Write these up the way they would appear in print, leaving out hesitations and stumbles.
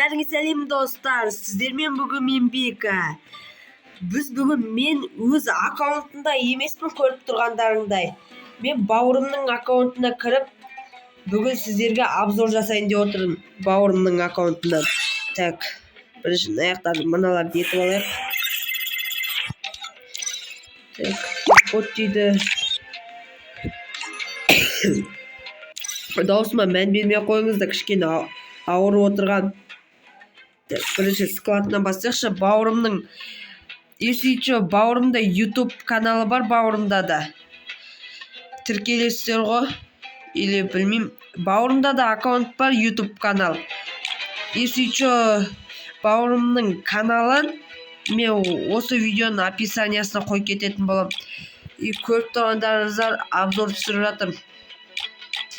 Бәріңе сәлем достар, сіздермен бүгін мен Бека. Біз бүгін мен өз аккаунтында емеспін, көріп тұрғандарыңдай. Мен бауырымның аккаунтына кіріп, бүгін сіздерге обзор жасайын деп отырмын бауырымның аккаунтынан. Так, бірінші аяқтарды мыналарды етіп алайық. Так, код дейді. Даусыма мән бермей қойыңыздар, кішкене ауырып отырған. Бірінші складынан бастайықшы. Бауырымның, если что, бауырымда YouTube каналы бар, бауырымда да. Тіркелесіздер ғой, или білмеймін. Бауырымда да аккаунт бар, YouTube канал. Если что, бауырымның каналын мен осы видеоның описаниясына қойып кететін боламын. И көріп тұрғандарыңыздар обзор түсіріп жатырмын.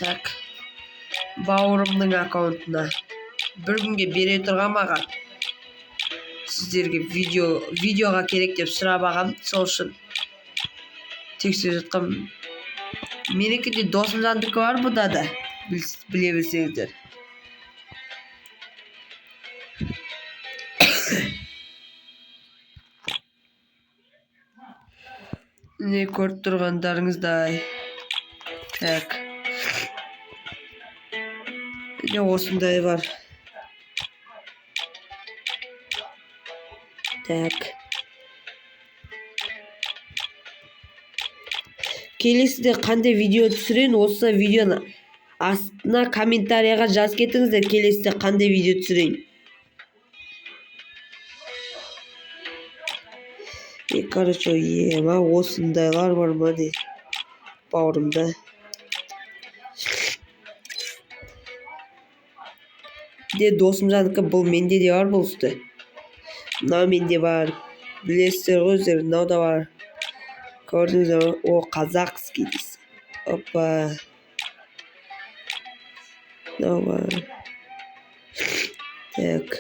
Так, бауырымның аккаунтына бір күнге бере тұрған маған. Сіздерге видеоға керек деп сұрап алғам, сол үшін тексеріп жатқам. Менікі де досымжандікі бар, бұда да біле білсеңіздер. Не көріп тұрғандарыңыздай. Так. Не осындай бар. Так. Келесіде қандай видео түсірейін, осы видеоны астына комментарияға жазып кетіңіздер, келесіде қандай видео түсірейін. Короче, ема осындайлар бар ма де бауырымда. Де досымжандікі бұл менде де бар, бұл үсті. Мынау менде бар. Білесіздер ғой өздері, мынау да бар. Көрдіңіздер, о, қазақский дейсіз. Опа. Мынау бар. Так.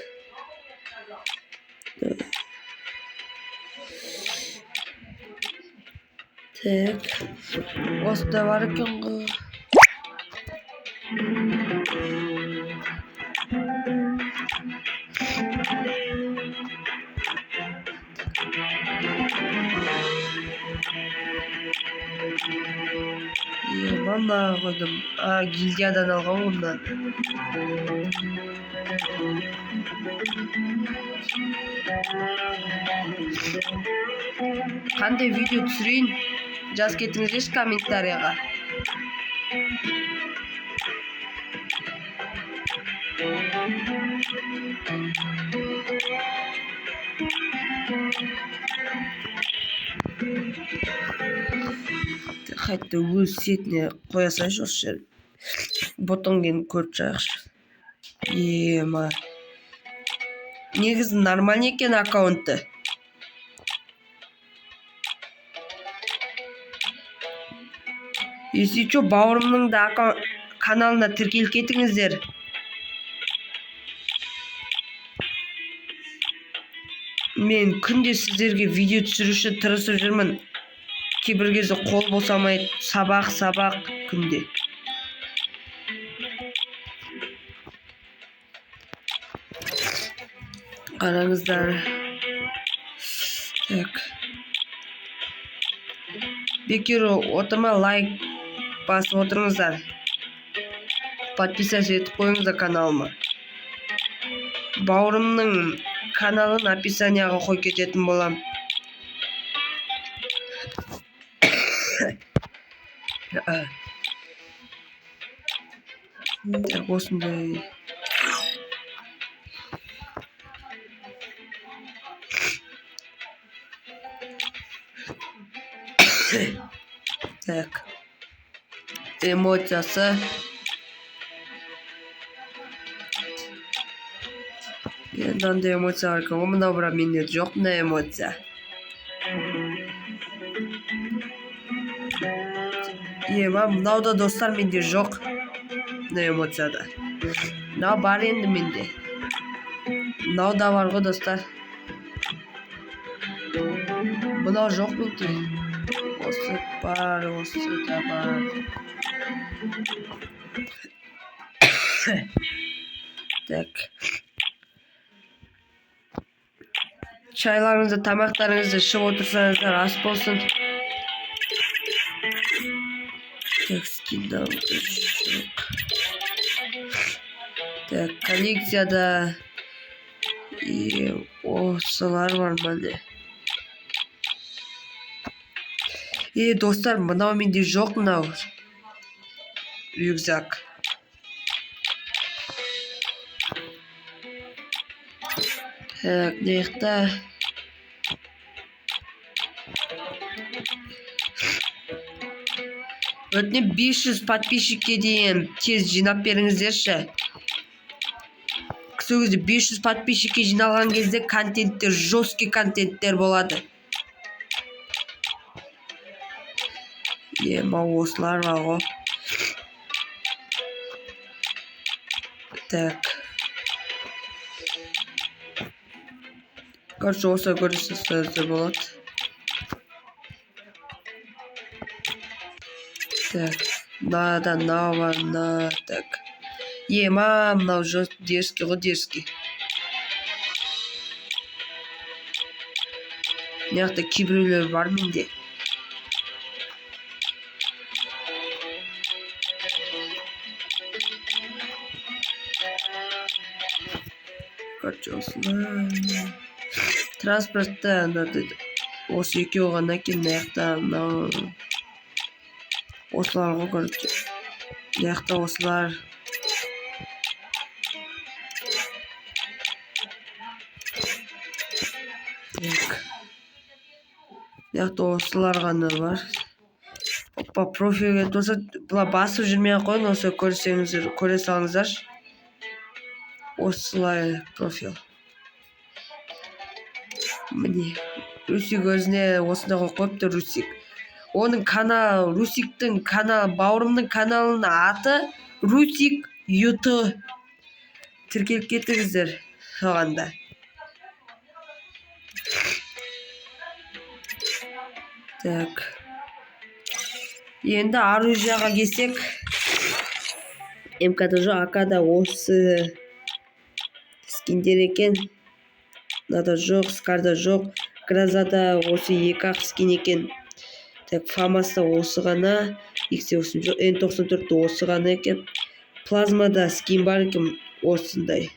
Так. Осы да бар екен ғой. Мама қойдым. Гильдиядан алған онда. Қандай видео түсірейін? Жаз кетіңіздерші комментарияға. Қайтты өз сетіне қоя салайыншы осы жер. Ботон кейін көріп жағықшы. Ема. Негізі нормально екен аккаунты. Если что, бауырымның да каналына тіркеліп кетіңіздер. Мен күнде сіздерге видео түсіруші тырысып жүрмін. Кейбір кезде қол босамайды, сабақ күнде. Қараңыздар. Так. Бекер отырма, лайк басып отырыңыздар. Подписаться етіп қойыңыздар каналыма. Бауырымның каналын описанияға қойып кететін болам. Так, осындай. Так. Эмоциясы. Мынандай эмоция бар екен ғой, мынау бірақ менде жоқ мына эмоция. Ема, мынау да достар менде жоқ. Мына эмоцияда. Мынау бар енді менде. Мынау да бар ғой достар. Мынау жоқ менде. Осы бар, осы да бар. Так. Çaylarınızı, тамақтарыңызды ішіп отырсаңыздар ас болсын. Так, скидал. Так, коллекцияда и осылар бар міне. Достар, мынау менде жоқ, мынау рюкзак. Так, мыняқта өтінем 500 подписчикке дейін тез жинап беріңіздерші. Сол кезде 500 подписчикке жиналған кезде контенттер, жесткий контенттер болады. Мынау осылар бар ғой. Так. Короче, осы көрсетсеңіздер болады. Так, мынау бар, мына, так. Мынау дерзкий ғой, дерзкий. Мыняқта кейбіреулер бар менде. Короче, осылар. Транспортта осы екеу ғана екен, мыняқта мынау. Осылар ғой, короче. Мыняқта осылар. Мыняқта осылар ғана бар. Опа, профилге тұрса, бұла басып жүрмей қойын, осы көре салыңыздар. Осылай профил. Міне, Русик өзіне осындағы қойыпты, Русик. Оның канал, Русиктің канал, бауырымның каналының аты Русик YouTube. Тіркеліп кетіңіздер соғанда. Так. Енді оружияға келсек, МК-да жоқ, АК-да осы скиндер екен. Мынада жоқ, Скарда жоқ, Гразада осы 2-ақ скин екен. Так, Фамаста осы ғана, X80 жоқ, N94-де осы ғана екен. Плазмада скин бар екен, осындай.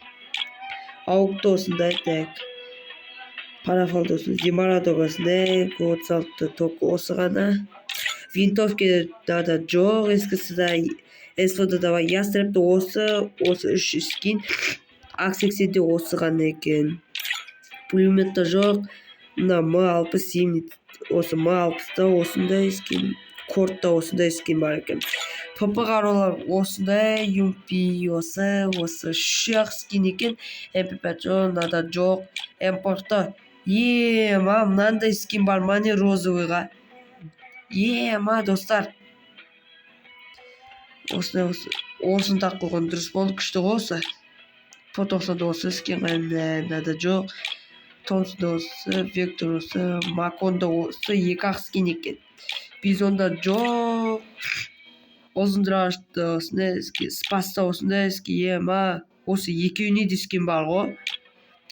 Аукта осындай, так. Парафалда осындай, Димарадога осындай, 36-ды ток осы ғана. Винтовке да жоқ, ескісіда, СВД да бар, Ястребді осы 3 скин. АК-80-де осы ғана екен. Пулеметта жоқ, мына М-67, осы М-60-да осындай скин, Кортта осындай скин бар екен. ПП қарулар осындай, ЮМП осы шақ скин екен, МП5 жоқ, мынада жоқ, М-порта. Мынандай скин бар, мане розовыйға. Достар. Осын тақ қойған дұрыс болды, күшті осы. По-90-да осы скин, мынада жоқ. Томсда осы, Вектор осы, Маконда осы 2-ақ скин екен. Бизонда жоқ. Озындырашта осындай скин, Спаста осындай скин, осы екеуіне де скин бар ғой.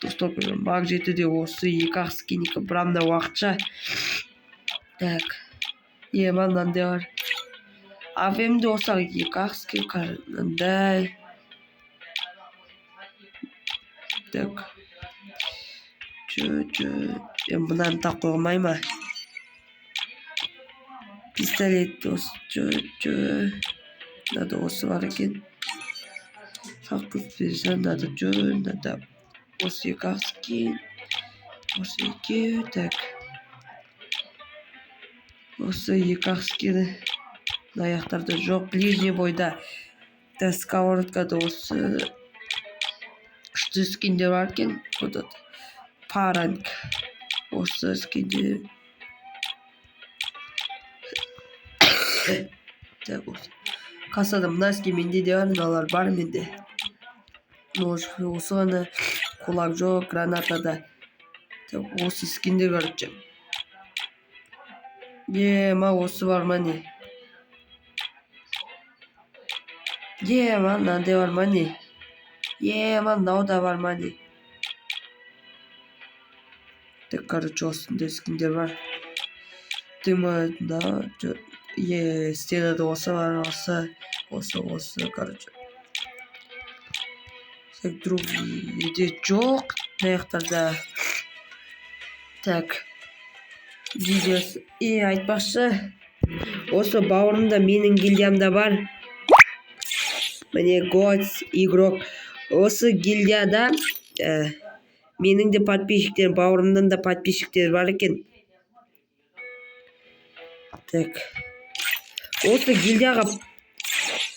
Мак-7-де осы 2-ақ скин екен, бұрамда уақытша. Так. Мынандай бар. АВМ-де осы 2-ақ скин қарынандай. Так. Бұнан тақ қоймай ма? Пистолет осы. Надо осы бар екен. Фақыз берсен, надо надо осы 2-ақ скин. Осы 2, так. Осы 2-ақ скин. Аяқтарда жоқ, ближний бойда. Сковородкада осы күшті скиндер бар екен. Паранг. Осы скиндер. Так, осы. Кассада мына скин менде де бар, мыналар бар менде. Осы ғана кулак жоқ, гранатада. Так, осы скиндер көріп. Осы бар мане. Мынандай бар мане. Мынау да бар мане. Так, короче, осындай скиндер бар. Дыма, да, стенада осы бар, осы, короче. Так, другие жоқ, мынаяқтарда. Так, видеосы. Айтпақшы, осы бауырымда менің гильдиямда бар. Міне, Gods игрок. Осы гильдияда менің де подписчиктер, бауырымдан да подписчиктер бар екен. Так. Осы гильдияға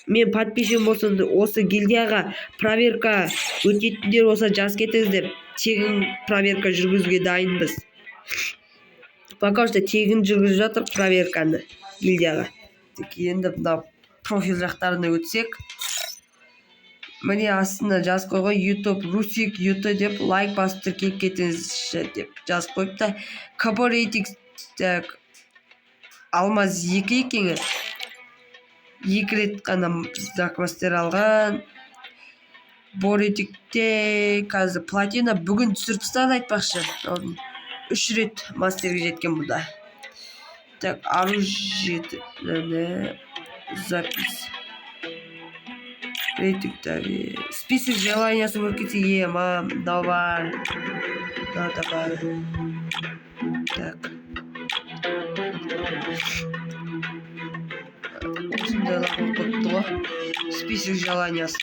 мен подписчигім болсын, осы гильдияға проверка өтетіндер болса жаз кетіңіздер. Тегін проверка жүргізуге дайынбыз. Пока что тегін жүргізіп жатыр проверканы гильдияға. Енді мына профиль жақтарына өтсек. Міне астына жазып қойған YouTube Русик YouTube деп лайк басып тіркеліп кетіңіз деп жазып қойыпты. КБ рейтинг алмаз 2 екені. 2 рет қана заквастер алған. Боретикте қазір платина бүгін түсіріп тастады айтпақшы. 3 рет мастерге жеткен бұда. Так, оружие запись. Рейтингтаги. Список желаниясы көркетсе мам, давай. Давай. Так. Осындай лағын қойыпты ғой. Список желаниясы.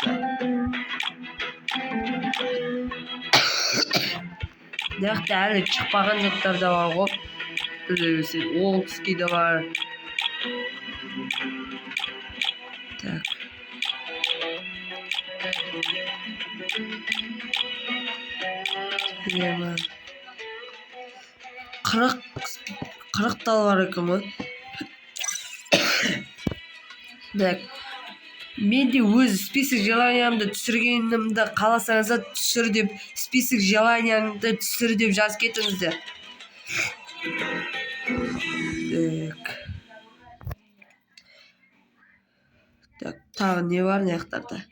Нақты әлі шықпаған заттар да бар ғой. Олдский да бар. Так. Ема. 40 тал бар екен ғой. Так. Мен де өз список желаниямды түсіргенімді қаласаңызда түсір деп, список желаниямды түсір деп жазып кетіңіздер. Так, тағы не бар мынаяқтарда?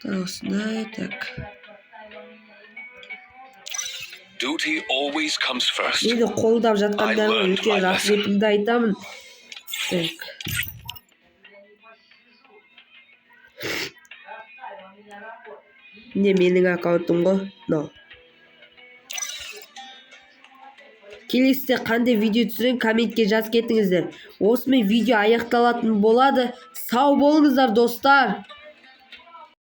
Осындай, так. Duty always comes first. Мені қолдап жатқандарына өте рахметімді айтамын. Так. Не менің аккаунтым ғой? No. Келесіде қандай видео түсірейін комментке жазып кетіңіздер. Осымен видео аяқталатын болады. Сау болыңыздар достар.